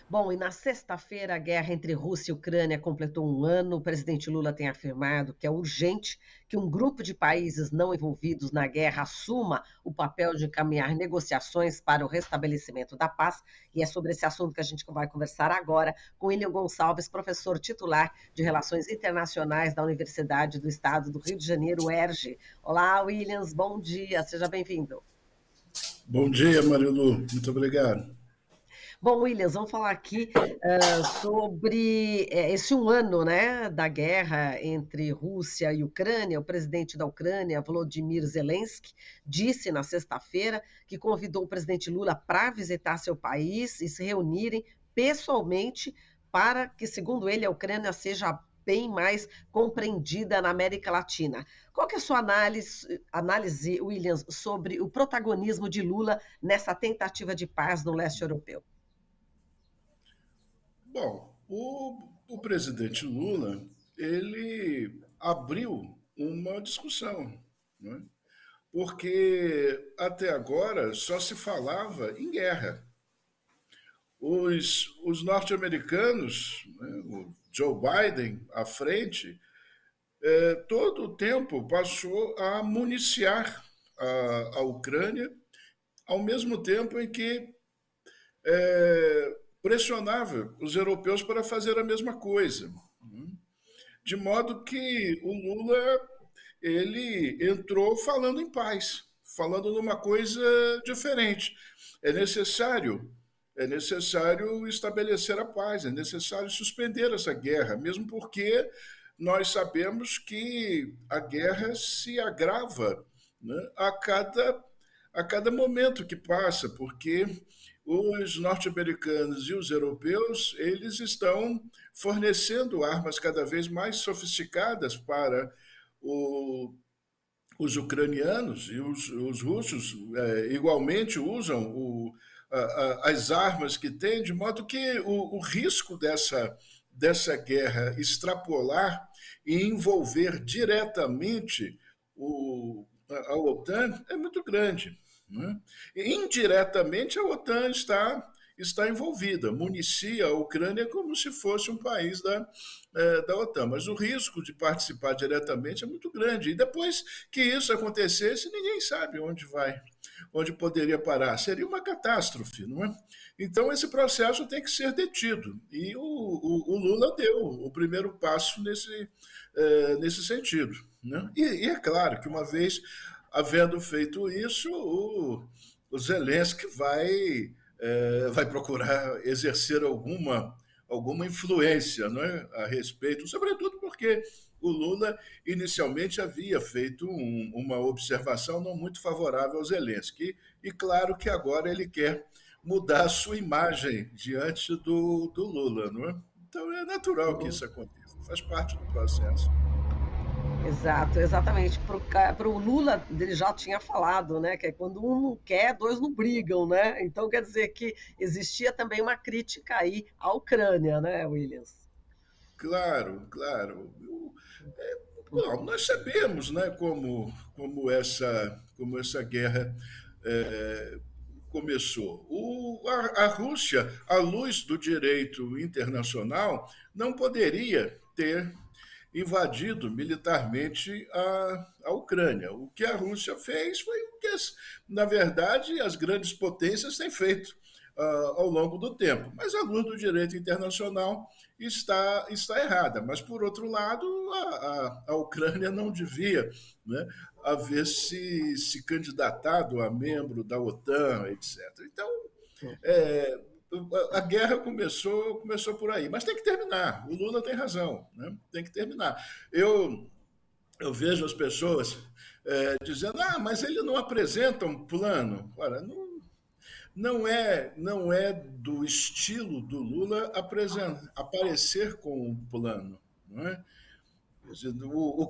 Bom, e na sexta-feira, a guerra entre Rússia e Ucrânia completou um ano. O presidente Lula tem afirmado que é urgente que um grupo de países não envolvidos na guerra assuma o papel de encaminhar negociações para o restabelecimento da paz. E é sobre esse assunto que a gente vai conversar agora com William Gonçalves, professor titular de Relações Internacionais da Universidade do Estado do Rio de Janeiro, UERJ. Olá, Williams, bom dia, seja bem-vindo. Bom dia, Marilu. Muito obrigado. Bom, Williams, vamos falar aqui sobre esse um ano, né, da guerra entre Rússia e Ucrânia. O presidente da Ucrânia, Volodymyr Zelensky, disse na sexta-feira que convidou o presidente Lula para visitar seu país e se reunirem pessoalmente para que, segundo ele, a Ucrânia seja bem mais compreendida na América Latina. Qual que é a sua análise, Williams, sobre o protagonismo de Lula nessa tentativa de paz no leste europeu? Bom, o presidente Lula, ele abriu uma discussão, né? Porque até agora só se falava em guerra. Os norte-americanos, né, o Joe Biden à frente, todo o tempo passou a municiar a Ucrânia, ao mesmo tempo em que pressionava os europeus para fazer a mesma coisa. De modo que o Lula ele entrou falando em paz, falando numa coisa diferente. É necessário, é necessário estabelecer a paz, é necessário suspender essa guerra, mesmo porque nós sabemos que a guerra se agrava, né, a cada momento que passa, porque os norte-americanos e os europeus eles estão fornecendo armas cada vez mais sofisticadas para o, os ucranianos e os russos igualmente usam as armas que têm, de modo que o risco dessa guerra extrapolar e envolver diretamente a OTAN é muito grande. Né? E, indiretamente, a OTAN está envolvida, municia a Ucrânia como se fosse um país da OTAN. Mas o risco de participar diretamente é muito grande. E depois que isso acontecesse, ninguém sabe onde poderia parar. Seria uma catástrofe, não é? Então, esse processo tem que ser detido. E o Lula deu o primeiro passo nesse sentido. Né? E é claro que, uma vez havendo feito isso, o Zelensky vai procurar exercer alguma influência, não é, a respeito, sobretudo porque o Lula inicialmente havia feito uma observação não muito favorável ao Zelensky. E claro que agora ele quer mudar a sua imagem diante do Lula, não é? Então é natural que isso aconteça, faz parte do processo. Exato, exatamente. Para o Lula, ele já tinha falado, né? Que é quando um não quer, dois não brigam, né? Então quer dizer que existia também uma crítica aí à Ucrânia, né, Williams? Claro, claro. Bom, nós sabemos, né, como essa guerra é, começou. A Rússia, à luz do direito internacional, não poderia ter invadido militarmente a Ucrânia. O que a Rússia fez foi o que, na verdade, as grandes potências têm feito ao longo do tempo. Mas a luz do direito internacional está errada. Mas, por outro lado, a Ucrânia não devia, né, haver se candidatado a membro da OTAN, etc. Então, é, a guerra começou por aí, mas tem que terminar. O Lula tem razão, né? Tem que terminar. Eu vejo as pessoas dizendo, mas ele não apresenta um plano. Ora, não é do estilo do Lula aparecer com um plano, não é? O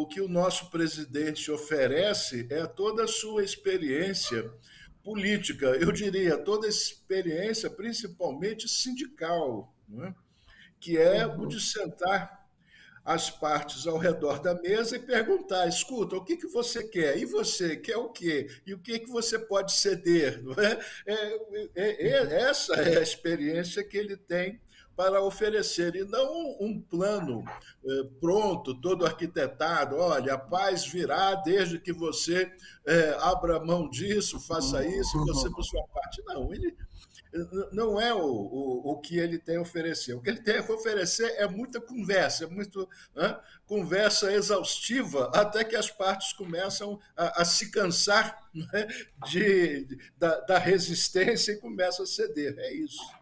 que o nosso presidente oferece é toda a sua experiência política, eu diria, toda a experiência, principalmente sindical, não é? Que é o Uhum. de sentar as partes ao redor da mesa e perguntar: escuta, o que que você quer? E você quer o quê? E o que que você pode ceder? Não é? Essa é a experiência que ele tem para oferecer, e não um plano pronto, todo arquitetado. Olha, a paz virá desde que você abra mão disso, faça isso, e você por sua parte. Não, ele não é o que ele tem a oferecer. O que ele tem a oferecer é muita conversa, é muito conversa exaustiva, até que as partes começam a se cansar, né, da resistência e começam a ceder. É isso.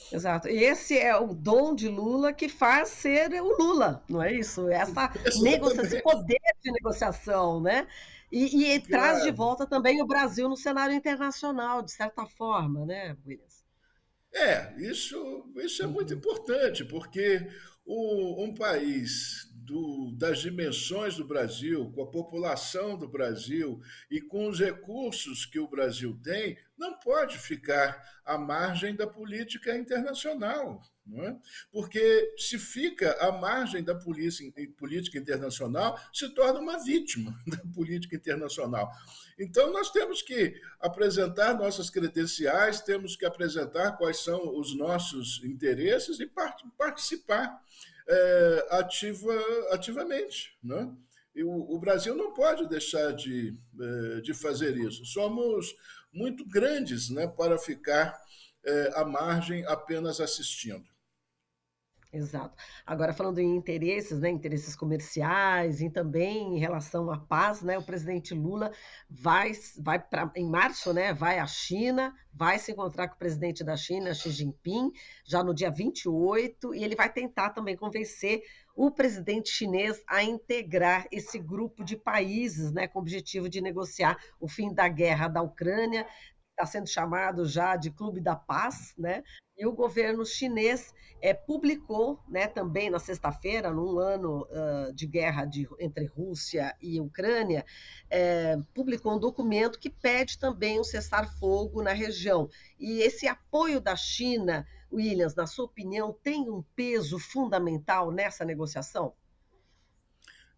Exato. E esse é o dom de Lula que faz ser o Lula, não é isso? Essa negociação, esse Exatamente. poder de negociação, né? E traz de Claro. volta também o Brasil no cenário internacional, de certa forma, né, Williams? Isso é muito Uhum. importante, porque um país das dimensões do Brasil, com a população do Brasil e com os recursos que o Brasil tem, não pode ficar à margem da política internacional. Não é? Porque se fica à margem da política internacional, se torna uma vítima da política internacional. Então, nós temos que apresentar nossas credenciais, temos que apresentar quais são os nossos interesses e participar ativamente. Né? E o Brasil não pode deixar de fazer isso. Somos muito grandes, né, para ficar à margem apenas assistindo. Exato. Agora, falando em interesses, né, interesses comerciais e também em relação à paz, né, o presidente Lula vai em março, né, vai à China, vai se encontrar com o presidente da China, Xi Jinping, já no dia 28, e ele vai tentar também convencer o presidente chinês a integrar esse grupo de países, né, com o objetivo de negociar o fim da guerra da Ucrânia, está sendo chamado já de Clube da Paz, né? E o governo chinês publicou, né, também na sexta-feira, num ano de guerra entre Rússia e Ucrânia, publicou um documento que pede também um cessar-fogo na região. E esse apoio da China, Williams, na sua opinião, tem um peso fundamental nessa negociação?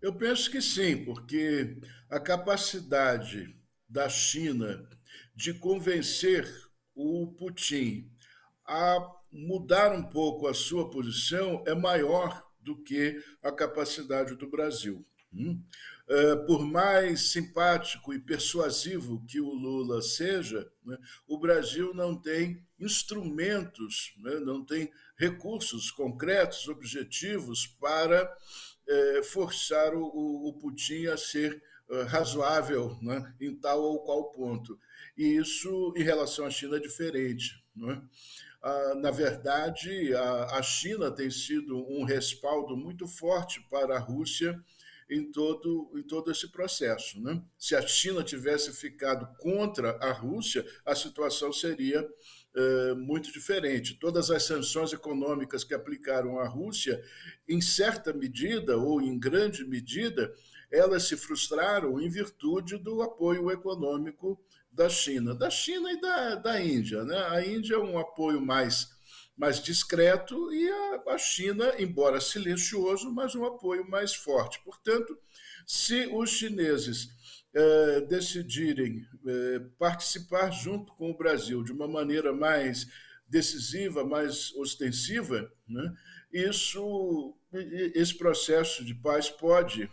Eu penso que sim, porque a capacidade da China de convencer o Putin a mudar um pouco a sua posição é maior do que a capacidade do Brasil. Por mais simpático e persuasivo que o Lula seja, né, o Brasil não tem instrumentos, né, não tem recursos concretos, objetivos para forçar o Putin a ser razoável, né, em tal ou qual ponto. E isso, em relação à China, é diferente. Né? Na verdade, a China tem sido um respaldo muito forte para a Rússia em todo esse processo. Né? Se a China tivesse ficado contra a Rússia, a situação seria muito diferente. Todas as sanções econômicas que aplicaram à Rússia, em certa medida ou em grande medida, elas se frustraram em virtude do apoio econômico da China e da Índia. Né? A Índia é um apoio mais discreto e a China, embora silencioso, mas um apoio mais forte. Portanto, se os chineses decidirem participar junto com o Brasil de uma maneira mais decisiva, mais ostensiva, né, esse processo de paz pode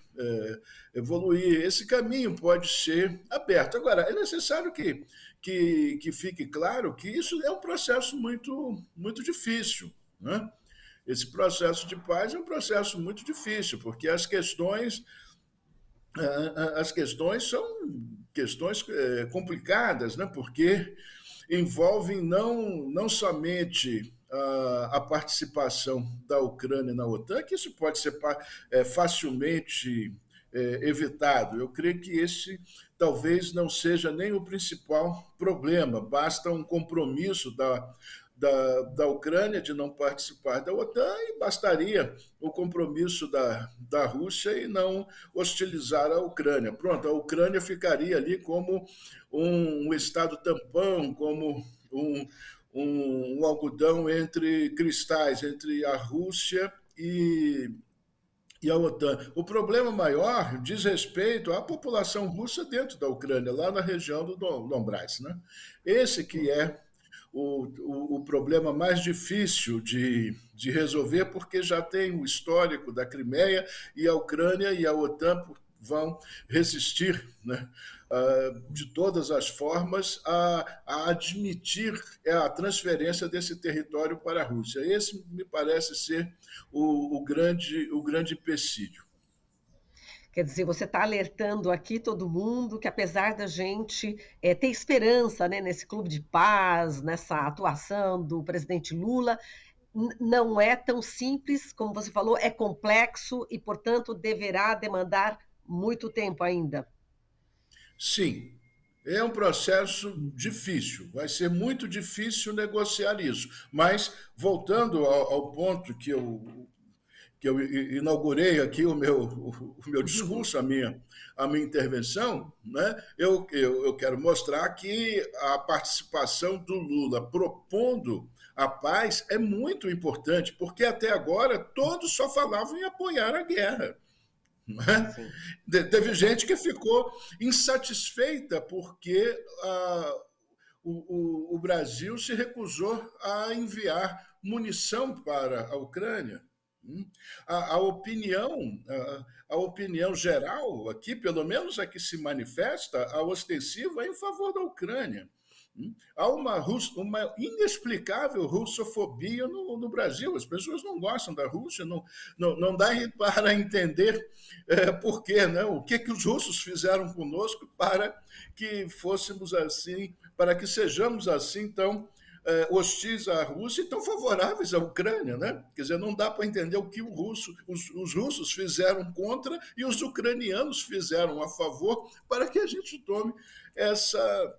evoluir, esse caminho pode ser aberto. Agora, é necessário que fique claro que isso é um processo muito difícil. Né? Esse processo de paz é um processo muito difícil, porque as questões são questões complicadas, né? Porque envolvem não somente a participação da Ucrânia na OTAN, que isso pode ser facilmente evitado. Eu creio que esse talvez não seja nem o principal problema, basta um compromisso da Ucrânia de não participar da OTAN e bastaria o compromisso da Rússia em não hostilizar a Ucrânia. Pronto, a Ucrânia ficaria ali como um estado tampão, como um algodão entre cristais, entre a Rússia e a OTAN. O problema maior diz respeito à população russa dentro da Ucrânia, lá na região do Donbás, né? Esse que é o problema mais difícil de resolver, porque já tem o histórico da Crimeia e a Ucrânia e a OTAN vão resistir, né, de todas as formas a admitir a transferência desse território para a Rússia. Esse me parece ser o grande empecilho. Quer dizer, você está alertando aqui todo mundo que, apesar da gente ter esperança, né, nesse clube de paz, nessa atuação do presidente Lula, não é tão simples, como você falou, é complexo e, portanto, deverá demandar muito tempo ainda. Sim, é um processo difícil, vai ser muito difícil negociar isso. Mas, voltando ao ponto que eu inaugurei aqui o meu discurso, a minha intervenção, né? Eu quero mostrar que a participação do Lula propondo a paz é muito importante, porque até agora todos só falavam em apoiar a guerra. Né? Sim. Teve gente que ficou insatisfeita porque o Brasil se recusou a enviar munição para a Ucrânia. A opinião, a opinião geral aqui, pelo menos a que se manifesta, a ostensiva, é em favor da Ucrânia. Há uma inexplicável russofobia no Brasil. As pessoas não gostam da Rússia, não dá para entender por quê, né? O que os russos fizeram conosco para que fôssemos assim, para que sejamos assim tão hostis à Rússia e tão favoráveis à Ucrânia, né? Quer dizer, não dá para entender o que os russos fizeram contra e os ucranianos fizeram a favor para que a gente tome essa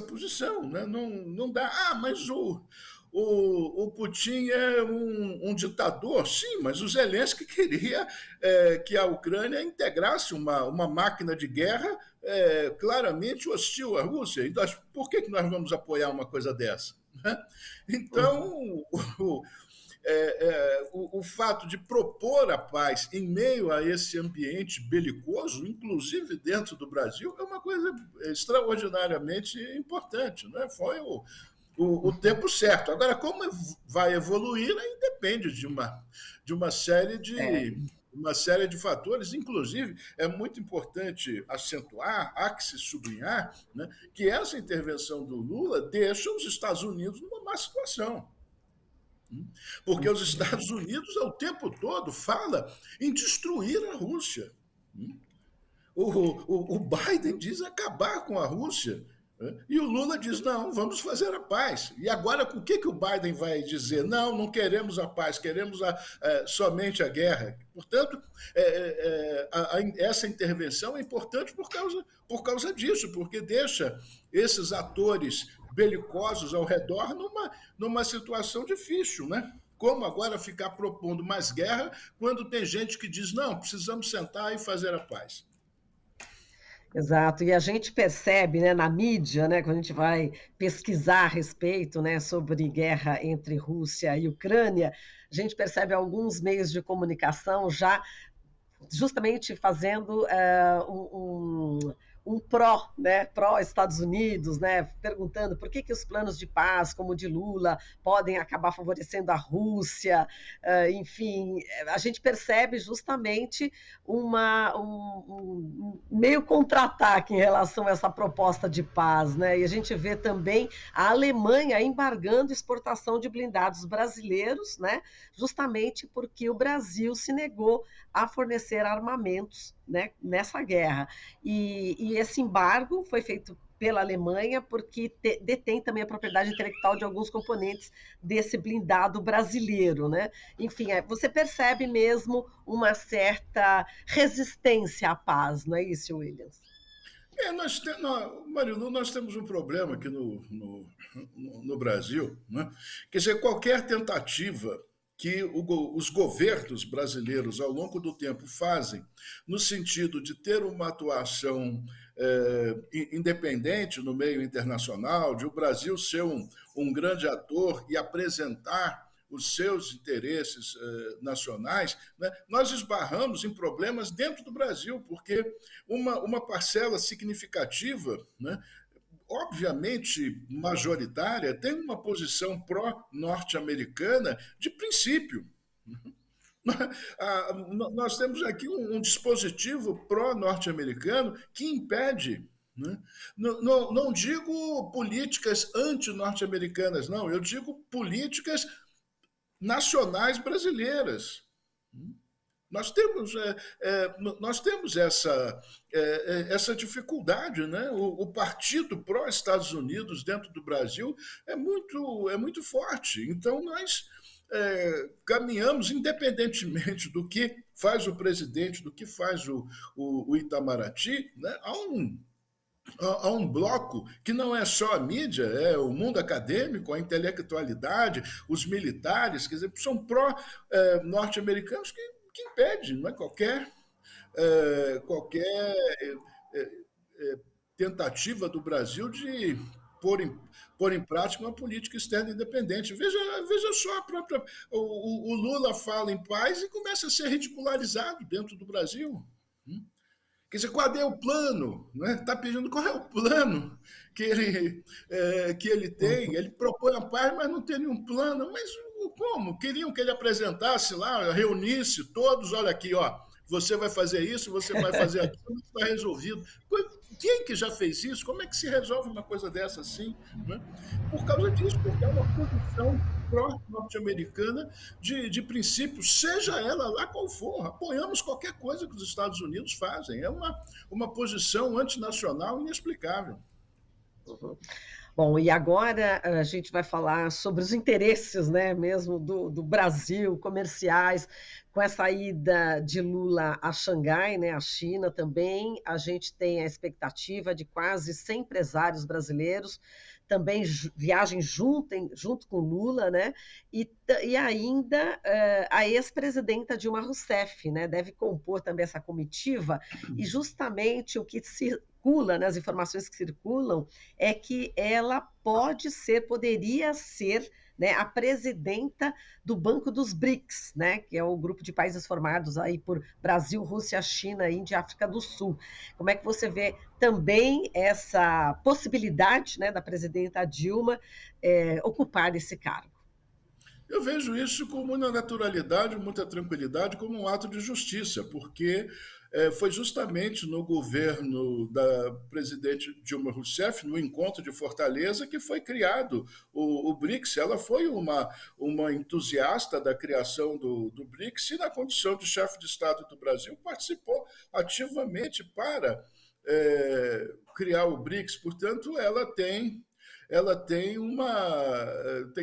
posição, né? Não dá. Mas o Putin é um ditador, sim, mas o Zelensky queria que a Ucrânia integrasse uma máquina de guerra claramente hostil à Rússia. E por que nós vamos apoiar uma coisa dessa? Né? Então, o fato de propor a paz em meio a esse ambiente belicoso, inclusive dentro do Brasil, é uma coisa extraordinariamente importante. Né? Foi o tempo certo. Agora, como vai evoluir, aí depende de É, uma série de fatores. Inclusive, é muito importante acentuar, há que se sublinhar, né, que essa intervenção do Lula deixa os Estados Unidos numa má situação. Porque os Estados Unidos, ao tempo todo, fala em destruir a Rússia. O Biden diz acabar com a Rússia. E o Lula diz, não, vamos fazer a paz. E agora, o que o Biden vai dizer? Não queremos a paz, queremos somente a guerra. Portanto, essa intervenção é importante por causa disso, porque deixa esses atores belicosos ao redor numa situação difícil, né? Como agora ficar propondo mais guerra quando tem gente que diz, não, precisamos sentar e fazer a paz. exato. E a gente percebe, né, na mídia, né, quando a gente vai pesquisar a respeito, né, sobre guerra entre Rússia e Ucrânia, a gente percebe alguns meios de comunicação já justamente fazendo um pró, né, pró-Estados Unidos, né, perguntando por que os planos de paz, como o de Lula, podem acabar favorecendo a Rússia, enfim, a gente percebe justamente um meio contra-ataque em relação a essa proposta de paz, né, e a gente vê também a Alemanha embargando exportação de blindados brasileiros, né, justamente porque o Brasil se negou a fornecer armamentos, né, nessa guerra. E esse embargo foi feito pela Alemanha porque detém também a propriedade intelectual de alguns componentes desse blindado brasileiro, né? Enfim, você percebe mesmo uma certa resistência à paz, não é isso, Williams? Marilu, nós temos um problema aqui no Brasil, né? Quer dizer, qualquer tentativa que os governos brasileiros, ao longo do tempo, fazem no sentido de ter uma atuação independente no meio internacional, de o Brasil ser um grande ator e apresentar os seus interesses nacionais, né, nós esbarramos em problemas dentro do Brasil, porque uma parcela significativa, né, obviamente majoritária, tem uma posição pró-norte-americana de princípio. Nós temos aqui um dispositivo pró-norte-americano que impede. Né? Não digo políticas anti-norte-americanas, não, eu digo políticas nacionais brasileiras. Nós temos essa dificuldade, né? O partido pró-Estados Unidos dentro do Brasil é muito forte. Então, nós caminhamos, independentemente do que faz o presidente, do que faz o Itamaraty, né? Há um bloco que não é só a mídia, é o mundo acadêmico, a intelectualidade, os militares, quer dizer, são pró-norte-americanos que impede, não é qualquer tentativa do Brasil de pôr em prática uma política externa independente. Veja só, o Lula fala em paz e começa a ser ridicularizado dentro do Brasil. Quer dizer, qual é o plano? Está pedindo qual é o plano que ele tem. Ele propõe a paz, mas não tem nenhum plano. Mas como? Queriam que ele apresentasse lá, reunisse todos, olha aqui, ó, você vai fazer isso, você vai fazer aquilo, está resolvido. Quem que já fez isso? Como é que se resolve uma coisa dessa assim? Né? Por causa disso, porque é uma posição pró-norte-americana de princípio, seja ela lá qual for. Apoiamos qualquer coisa que os Estados Unidos fazem. É uma posição antinacional inexplicável. Uhum. Bom, e agora a gente vai falar sobre os interesses, né, mesmo do Brasil, comerciais, com essa ida de Lula a Xangai, né, a China também. A gente tem a expectativa de quase 100 empresários brasileiros também viajem junto com Lula, né? E ainda a ex-presidenta Dilma Rousseff, né? Deve compor também essa comitiva, e justamente o que circula, né, as informações que circulam, é que ela poderia ser, né, a presidenta do Banco dos BRICS, né, que é o grupo de países formados aí por Brasil, Rússia, China, Índia e África do Sul. Como é que você vê também essa possibilidade, né, da presidenta Dilma ocupar esse cargo? Eu vejo isso com muita naturalidade, muita tranquilidade, como um ato de justiça, porque foi justamente no governo da presidente Dilma Rousseff, no encontro de Fortaleza, que foi criado o BRICS. Ela foi uma entusiasta da criação do BRICS e, na condição de chefe de Estado do Brasil, participou ativamente para criar o BRICS. Portanto, tem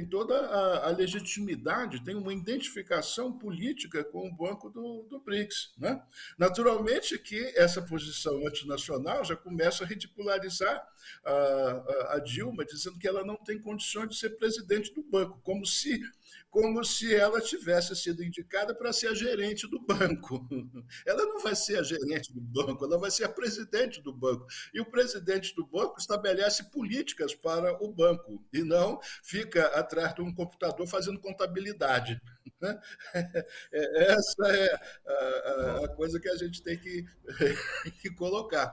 toda a legitimidade, tem uma identificação política com o Banco do BRICS. Né? Naturalmente que essa posição antinacional já começa a ridicularizar a Dilma, dizendo que ela não tem condições de ser presidente do banco, como se ela tivesse sido indicada para ser a gerente do banco. Ela não vai ser a gerente do banco, ela vai ser a presidente do banco. E o presidente do banco estabelece políticas para o banco e não fica atrás de um computador fazendo contabilidade. Essa é a coisa que a gente tem que colocar.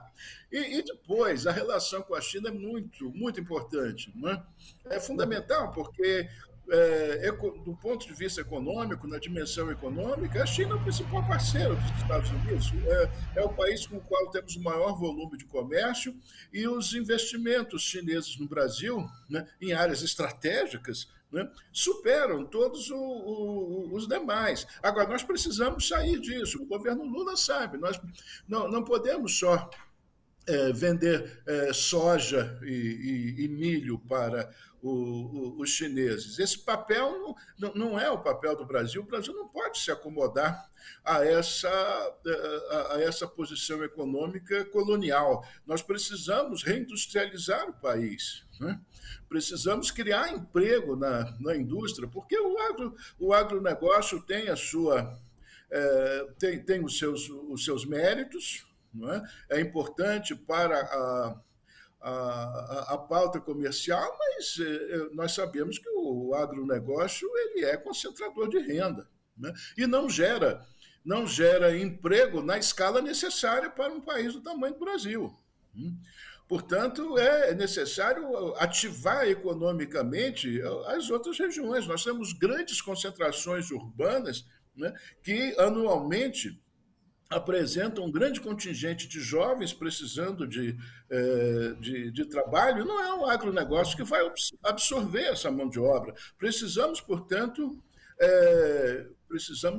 E depois, a relação com a China é muito, muito importante. Né? É fundamental, porque do ponto de vista econômico, na dimensão econômica, a China é o principal parceiro dos Estados Unidos. É o país com o qual temos o maior volume de comércio, e os investimentos chineses no Brasil, né, em áreas estratégicas, né, superam todos os demais. Agora, nós precisamos sair disso. O governo Lula sabe, nós não podemos só vender soja e milho para os chineses. Esse papel não é o papel do Brasil. O Brasil não pode se acomodar a essa posição econômica colonial. Nós precisamos reindustrializar o país. Né? Precisamos criar emprego na indústria, porque o agronegócio tem os seus méritos. Não é? É importante para a pauta comercial, mas nós sabemos que o agronegócio ele é concentrador de renda, né? E não gera emprego na escala necessária para um país do tamanho do Brasil. Portanto, é necessário ativar economicamente as outras regiões. Nós temos grandes concentrações urbanas, né, que anualmente apresentam um grande contingente de jovens precisando de trabalho. Não é o agronegócio que vai absorver essa mão de obra. Precisamos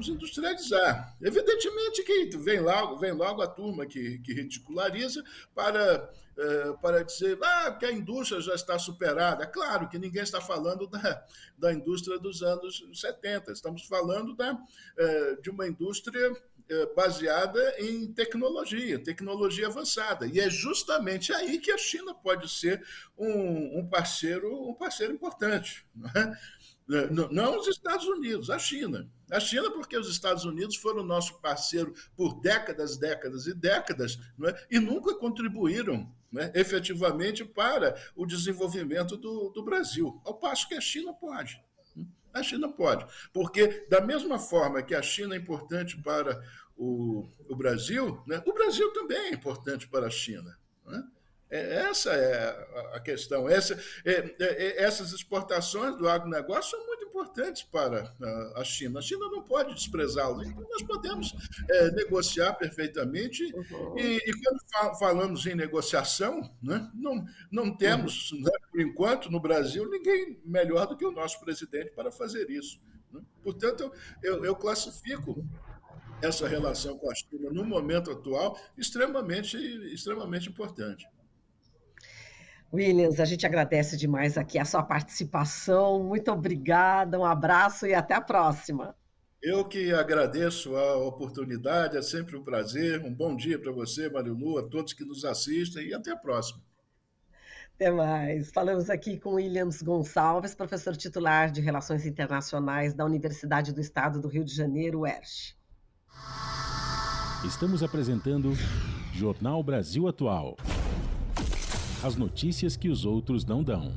industrializar. Evidentemente que vem logo a turma que ridiculariza para dizer que a indústria já está superada. É claro que ninguém está falando da indústria dos anos 70. Estamos falando de uma indústria baseada em tecnologia avançada. E é justamente aí que a China pode ser um parceiro importante. Não é? Não os Estados Unidos, a China. A China, porque os Estados Unidos foram nosso parceiro por décadas e décadas, não é? E nunca contribuíram, né, efetivamente para o desenvolvimento do Brasil. Ao passo que a China pode. A China pode. Porque, da mesma forma que a China é importante para o Brasil, né, o Brasil também é importante para a China. Né? Essa é a questão. Essas exportações do agronegócio são muito importantes para a China. A China não pode desprezá-las. Então, nós podemos negociar perfeitamente. Uhum, E quando falamos em negociação, né, não uhum. temos, né, por enquanto, no Brasil, ninguém melhor do que o nosso presidente para fazer isso. Né? Portanto, eu classifico essa relação com a China, no momento atual, extremamente importante. Williams, a gente agradece demais aqui a sua participação. Muito obrigada, um abraço e até a próxima. Eu que agradeço a oportunidade, é sempre um prazer. Um bom dia para você, Marilu, a todos que nos assistem e até a próxima. Até mais. Falamos aqui com Williams Gonçalves, professor titular de Relações Internacionais da Universidade do Estado do Rio de Janeiro, UERJ. Estamos apresentando Jornal Brasil Atual. As notícias que os outros não dão.